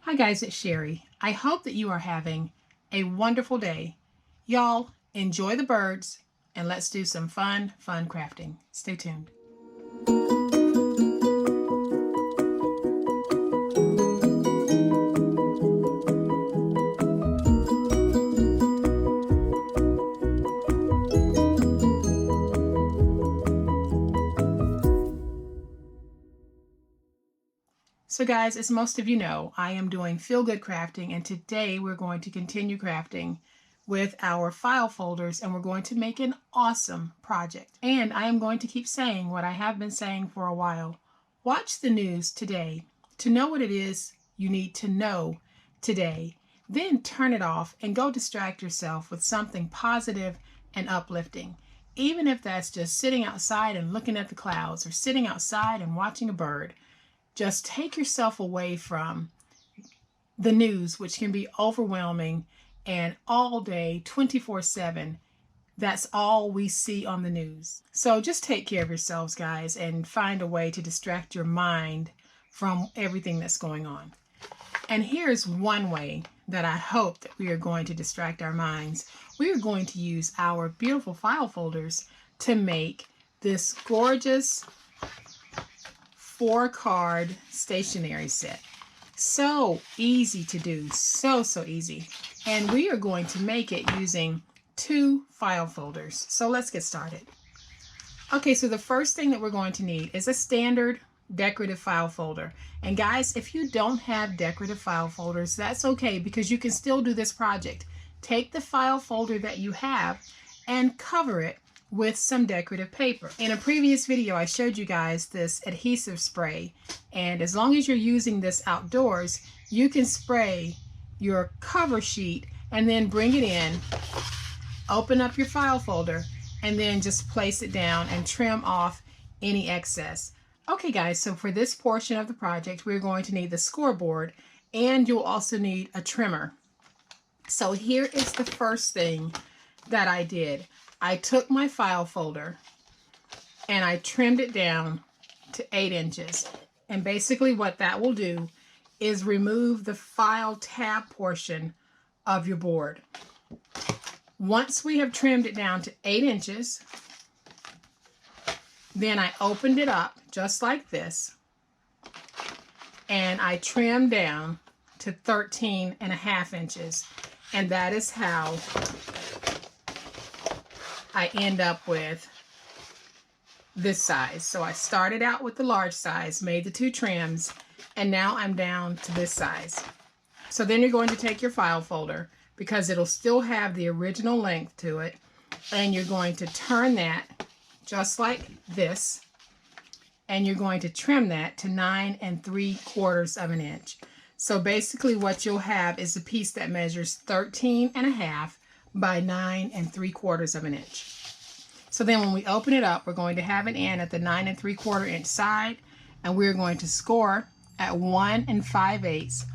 Hi guys, it's Sherry. I hope that you are having a wonderful day. Y'all enjoy the birds and let's do some fun crafting. Stay tuned. So guys, as most of you know, I am doing Feel Good Crafting, and today we're going to continue crafting with our file folders, and we're going to make an awesome project. And I am going to keep saying what I have been saying for a while. Watch the news today to know what it is you need to know today. Then turn it off and go distract yourself with something positive and uplifting. Even if that's just sitting outside and looking at the clouds, or sitting outside and watching a bird. Just take yourself away from the news, which can be overwhelming, and all day, 24/7, that's all we see on the news. So just take care of yourselves, guys, and find a way to distract your mind from everything that's going on. And here's one way that I hope that we are going to distract our minds. We are going to use our beautiful file folders to make this gorgeous 4-card stationery set. So easy to do, so easy. And we are going to make it using 2 file folders. So let's get started. Okay, so the first thing that we're going to need is a standard decorative file folder. And guys, if you don't have decorative file folders, that's okay, because you can still do this project. Take the file folder that you have and cover it with some decorative paper. In a previous video, I showed you guys this adhesive spray, and as long as you're using this outdoors, you can spray your cover sheet and then bring it in, open up your file folder, and then just place it down and trim off any excess. Okay guys, so for this portion of the project, we're going to need the scoreboard, and you'll also need a trimmer. So here is the first thing that I did. I took my file folder and I trimmed it down to 8 inches. And basically what that will do is remove the file tab portion of your board. Once we have trimmed it down to 8 inches, then I opened it up just like this, and I trimmed down to 13.5 inches. And that is how I end up with this size. So I started out with the large size, made the 2 trims, and now I'm down to this size. So then you're going to take your file folder, because it'll still have the original length to it, and you're going to turn that just like this, and you're going to trim that to 9 3/4 of an inch. So basically what you'll have is a piece that measures 13.5 by 9 3/4 of an inch. So then when we open it up, we're going to have it in at the 9 3/4 inch side, and we're going to score at 1 5/8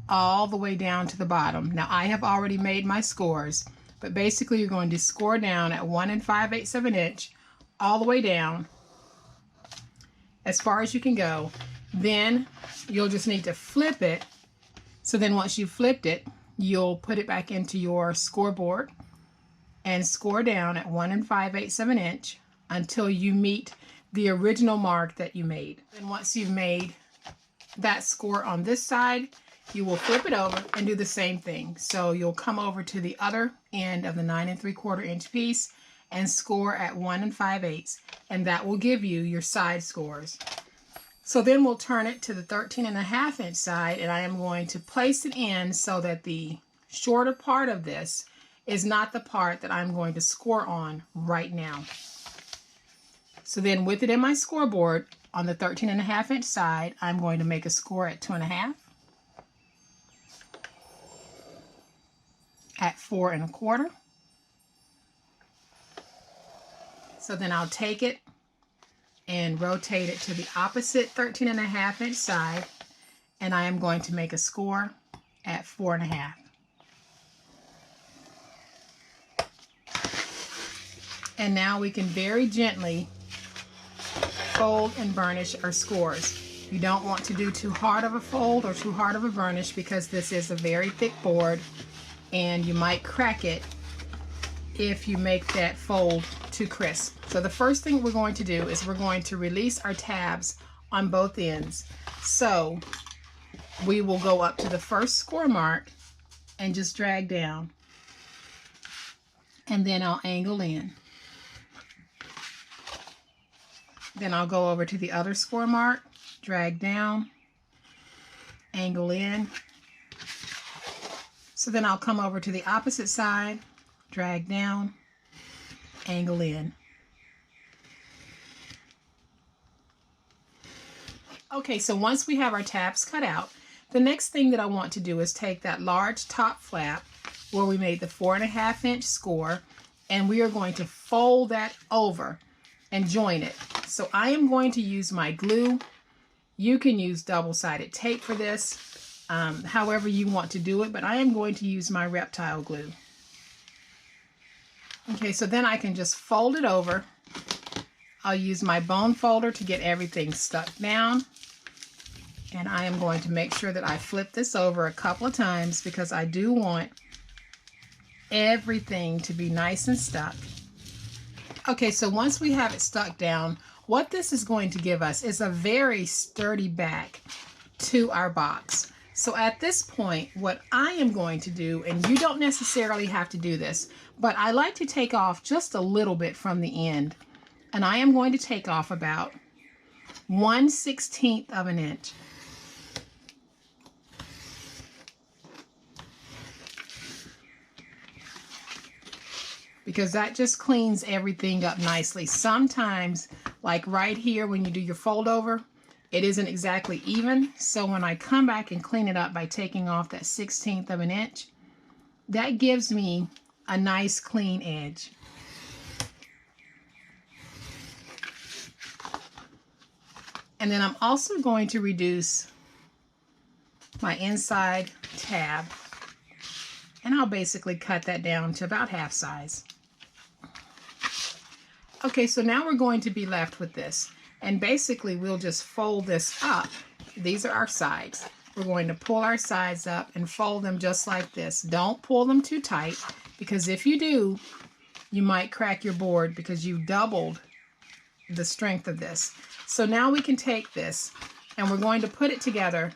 all the way down to the bottom. Now I have already made my scores, but basically you're going to score down at 1 5/8 of an inch all the way down as far as you can go. Then you'll just need to flip it. So then once you flipped it, you'll put it back into your scoreboard and score down at 1 5/8 of an inch until you meet the original mark that you made. And once you've made that score on this side, you will flip it over and do the same thing. So you'll come over to the other end of the 9 3/4 inch piece and score at 1 5/8, and that will give you your side scores. So then we'll turn it to the 13.5 inch side, and I am going to place it in so that the shorter part of this is not the part that I'm going to score on right now. So then with it in my scoreboard on the 13.5 inch side, I'm going to make a score at 2.5, at 4 1/4. So then I'll take it and rotate it to the opposite 13.5 inch side, and I am going to make a score at 4 1/2. And now we can very gently fold and burnish our scores. You don't want to do too hard of a fold or too hard of a burnish because this is a very thick board and you might crack it if you make that fold too crisp. So the first thing we're going to do is we're going to release our tabs on both ends. So we will go up to the first score mark and just drag down. And then I'll angle in. Then I'll go over to the other score mark, drag down, angle in. So then I'll come over to the opposite side, drag down, angle in. Okay, so once we have our tabs cut out, the next thing that I want to do is take that large top flap where we made the 4.5-inch score, and we are going to fold that over and join it. So I am going to use my glue. You can use double-sided tape for this, however you want to do it, but I am going to use my Reptile Glue. Okay, so then I can just fold it over. I'll use my bone folder to get everything stuck down. And I am going to make sure that I flip this over a couple of times because I do want everything to be nice and stuck. Okay, so once we have it stuck down, what this is going to give us is a very sturdy back to our box. So at this point, what I am going to do, and you don't necessarily have to do this, but I like to take off just a little bit from the end. And I am going to take off about 1/16 of an inch. Because that just cleans everything up nicely. Sometimes, like right here when you do your fold over, it isn't exactly even. So when I come back and clean it up by taking off that 1/16 of an inch, that gives me a nice clean edge. And then I'm also going to reduce my inside tab, and I'll basically cut that down to about half size. Okay, so now we're going to be left with this. And basically we'll just fold this up. These are our sides. We're going to pull our sides up and fold them just like this. Don't pull them too tight, because if you do, you might crack your board because you've doubled the strength of this. So now we can take this and we're going to put it together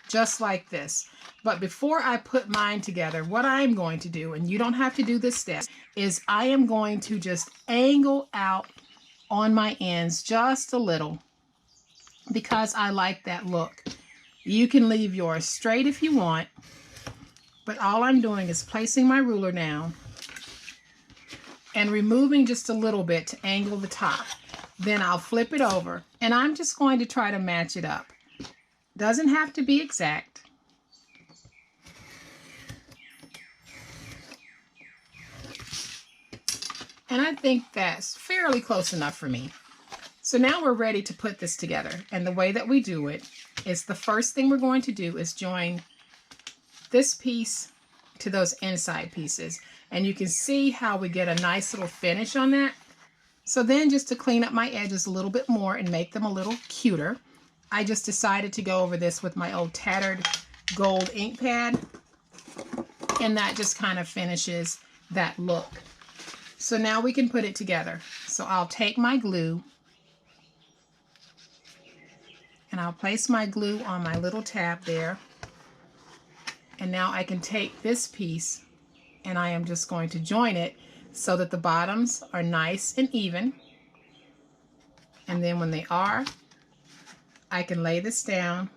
just like this. But before I put mine together, what I'm going to do, and you don't have to do this step, is I am going to just angle out on my ends just a little because I like that look. You can leave yours straight if you want, but all I'm doing is placing my ruler down and removing just a little bit to angle the top. Then I'll flip it over and I'm just going to try to match it up. Doesn't have to be exact. And I think that's fairly close enough for me. So now we're ready to put this together. And the way that we do it is the first thing we're going to do is join this piece to those inside pieces. And you can see how we get a nice little finish on that. So then, just to clean up my edges a little bit more and make them a little cuter, I just decided to go over this with my old tattered gold ink pad. And that just kind of finishes that look. So now we can put it together. So I'll take my glue and I'll place my glue on my little tab there. And now I can take this piece and I am just going to join it so that the bottoms are nice and even. And then when they are, I can lay this down,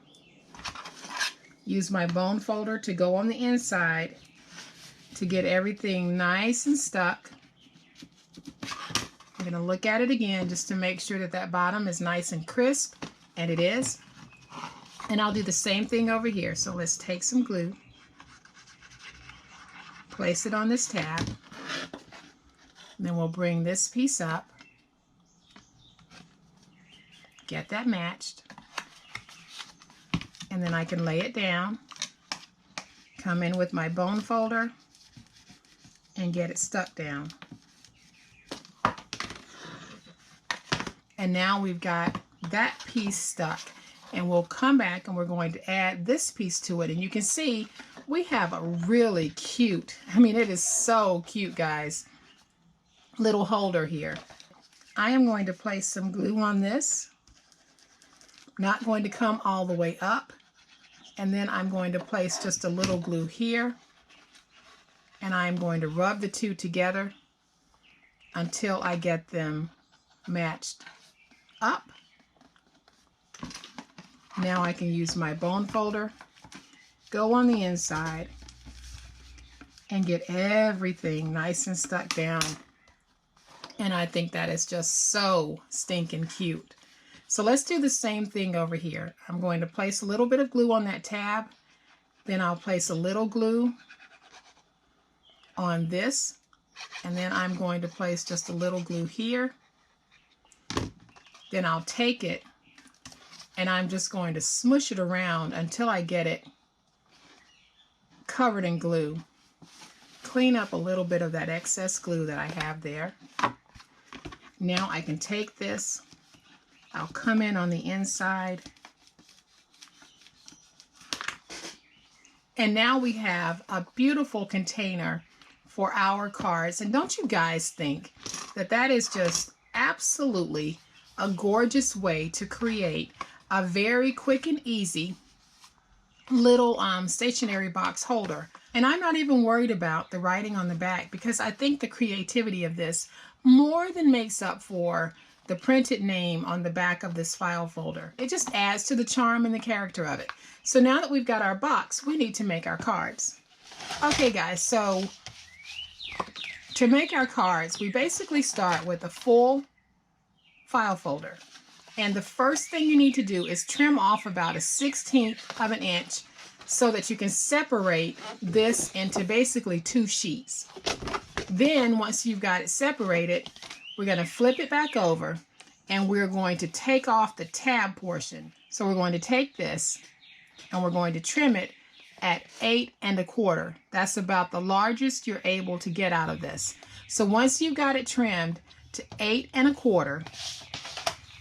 use my bone folder to go on the inside to get everything nice and stuck. I'm going to look at it again just to make sure that that bottom is nice and crisp, and it is. And I'll do the same thing over here. So let's take some glue, place it on this tab, and then we'll bring this piece up, get that matched, and then I can lay it down, come in with my bone folder, and get it stuck down. And now we've got that piece stuck. And we'll come back and we're going to add this piece to it. And you can see we have a really cute, I mean, it is so cute, guys, little holder here. I am going to place some glue on this. Not going to come all the way up. And then I'm going to place just a little glue here. And I'm going to rub the two together until I get them matched up. Now I can use my bone folder, go on the inside, and get everything nice and stuck down. And I think that is just so stinking cute. So let's do the same thing over here. I'm going to place a little bit of glue on that tab. Then I'll place a little glue on this. And then I'm going to place just a little glue here. Then I'll take it and I'm just going to smush it around until I get it covered in glue. Clean up a little bit of that excess glue that I have there. Now I can take this, I'll come in on the inside, and now we have a beautiful container for our cards. And don't you guys think that that is just absolutely a gorgeous way to create a very quick and easy little stationery box holder? And I'm not even worried about the writing on the back, because I think the creativity of this more than makes up for the printed name on the back of this file folder. It just adds to the charm and the character of it. So now that we've got our box, we need to make our cards. Okay guys, so to make our cards, we basically start with a full file folder. And the first thing you need to do is trim off about 1/16 of an inch so that you can separate this into basically 2 sheets. Then once you've got it separated, we're going to flip it back over and we're going to take off the tab portion. So we're going to take this and we're going to trim it at 8 1/4. That's about the largest you're able to get out of this. So once you've got it trimmed to 8 1/4,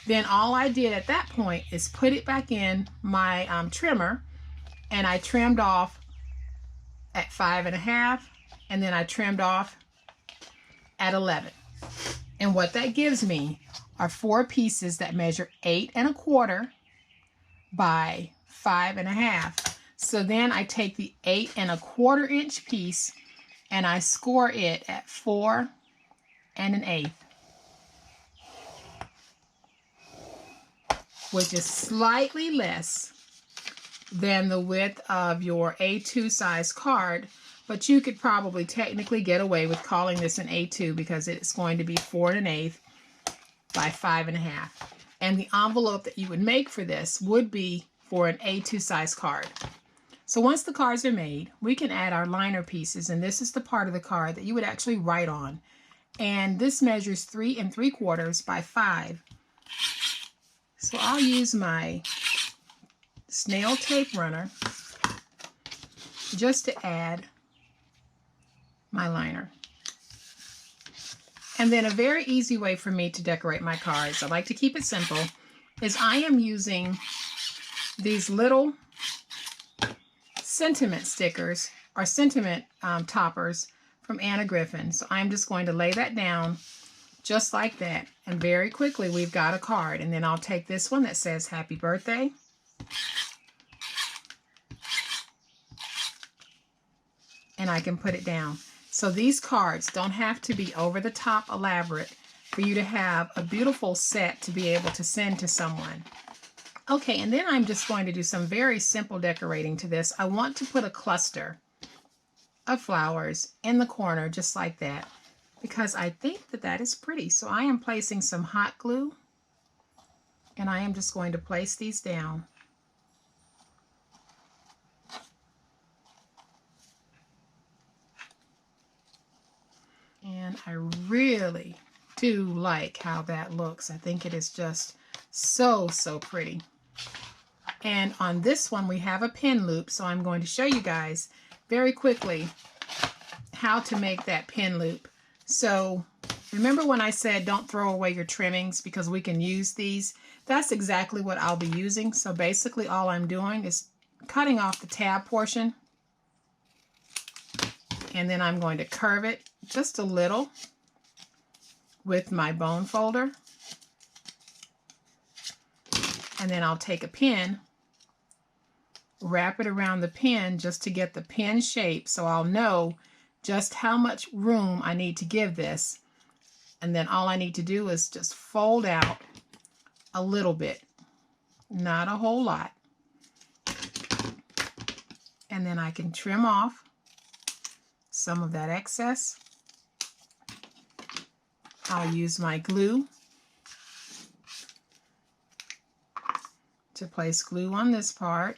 then all I did at that point is put it back in my trimmer, and I trimmed off at 5 1/2, and then I trimmed off at 11. And what that gives me are 4 pieces that measure 8 1/4 by 5 1/2. So then I take the 8 1/4 inch piece and I score it at 4 1/8, which is slightly less than the width of your A2 size card, but you could probably technically get away with calling this an A2 because it's going to be 4 1/8 by 5 1/2. And the envelope that you would make for this would be for an A2 size card. So once the cards are made, we can add our liner pieces, and this is the part of the card that you would actually write on. And this measures 3 3/4 by 5. So I'll use my snail tape runner just to add my liner. And then a very easy way for me to decorate my cards, I like to keep it simple, is I am using these little sentiment stickers or sentiment toppers from Anna Griffin. So I'm just going to lay that down just like that, and very quickly we've got a card. And then I'll take this one that says happy birthday, and I can put it down. So these cards don't have to be over the top elaborate for you to have a beautiful set to be able to send to someone. Okay, and then I'm just going to do some very simple decorating to this. I want to put a cluster of flowers in the corner just like that, because I think that that is pretty. So I am placing some hot glue, and I am just going to place these down. And I really do like how that looks. I think it is just so pretty. And on this one we have a pin loop, so I'm going to show you guys very quickly how to make that pin loop. So remember when I said don't throw away your trimmings because we can use these? that's exactly what I'll be using. So basically all I'm doing is cutting off the tab portion, and then I'm going to curve it just a little with my bone folder. And then I'll take a pin, wrap it around the pin just to get the pin shape so I'll know just how much room I need to give this. And then all I need to do is just fold out a little bit, not a whole lot. And then I can trim off some of that excess. I'll use my glue to place glue on this part.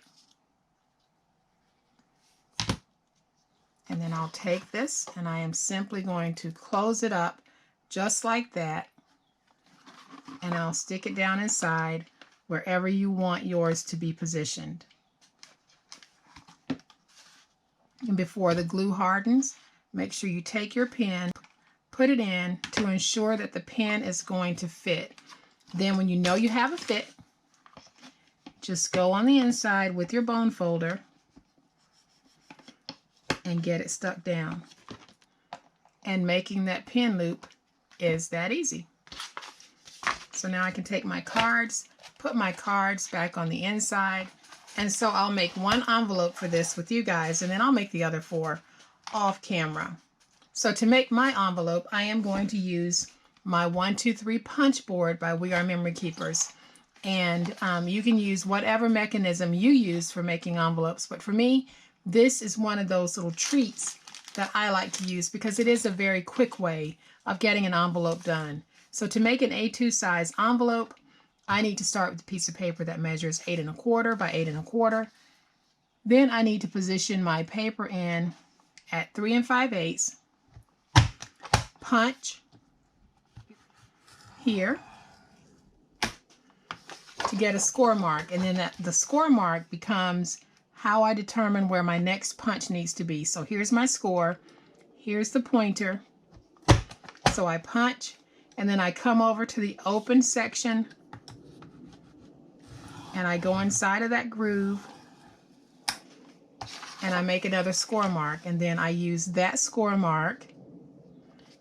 And then I'll take this and I am simply going to close it up just like that. And I'll stick it down inside wherever you want yours to be positioned. And before the glue hardens, make sure you take your pen, put it in to ensure that the pen is going to fit. Then when you know you have a fit, just go on the inside with your bone folder and get it stuck down. And making that pin loop is that easy. So now I can take my cards, put my cards back on the inside, and so I'll make one envelope for this with you guys, and then I'll make the other 4 off camera. So to make my envelope, I am going to use my 123 punch board by We Are Memory Keepers. And you can use whatever mechanism you use for making envelopes, but for me, this is one of those little treats that I like to use because it is a very quick way of getting an envelope done. So to make an A2 size envelope, I need to start with a piece of paper that measures 8 1/4 by 8 1/4. Then I need to position my paper in at 3 5/8, punch here to get a score mark, and then the score mark becomes how I determine where my next punch needs to be. So here's my score, here's the pointer, so I punch, and then I come over to the open section and I go inside of that groove and I make another score mark, and then I use that score mark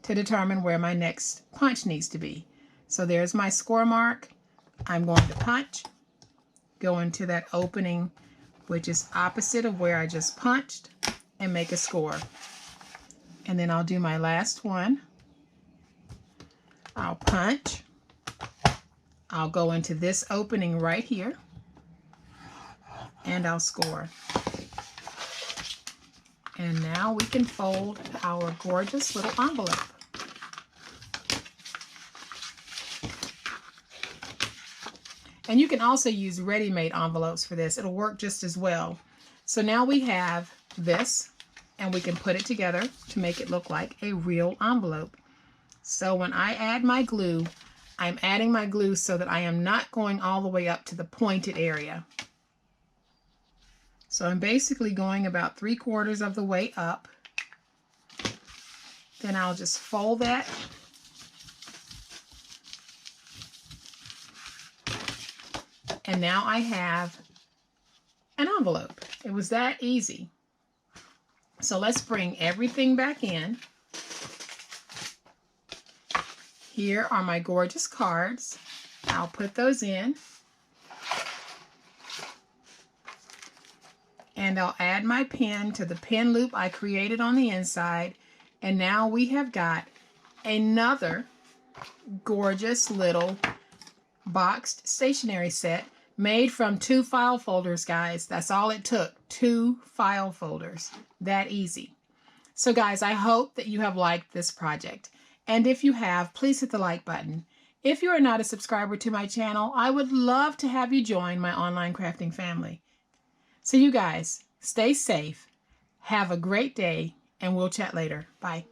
to determine where my next punch needs to be. So there's my score mark. I'm going to punch, go into that opening which is opposite of where I just punched, and make a score. And then I'll do my last one. I'll punch, I'll go into this opening right here, and I'll score. And now we can fold our gorgeous little envelope. And you can also use ready-made envelopes for this. It'll work just as well. So now we have this, and we can put it together to make it look like a real envelope. So when I add my glue, I'm adding my glue so that I am not going all the way up to the pointed area. So I'm basically going about 3/4 of the way up. Then I'll just fold that. And now I have an envelope. It was that easy. So let's bring everything back in. Here are my gorgeous cards. I'll put those in. And I'll add my pen to the pen loop I created on the inside. And now we have got another gorgeous little boxed stationery set made from 2 file folders, guys. That's all it took, 2 file folders. That easy. So guys, I hope that you have liked this project. And if you have, please hit the like button. If you are not a subscriber to my channel, I would love to have you join my online crafting family. So you guys, stay safe, have a great day, and we'll chat later. Bye.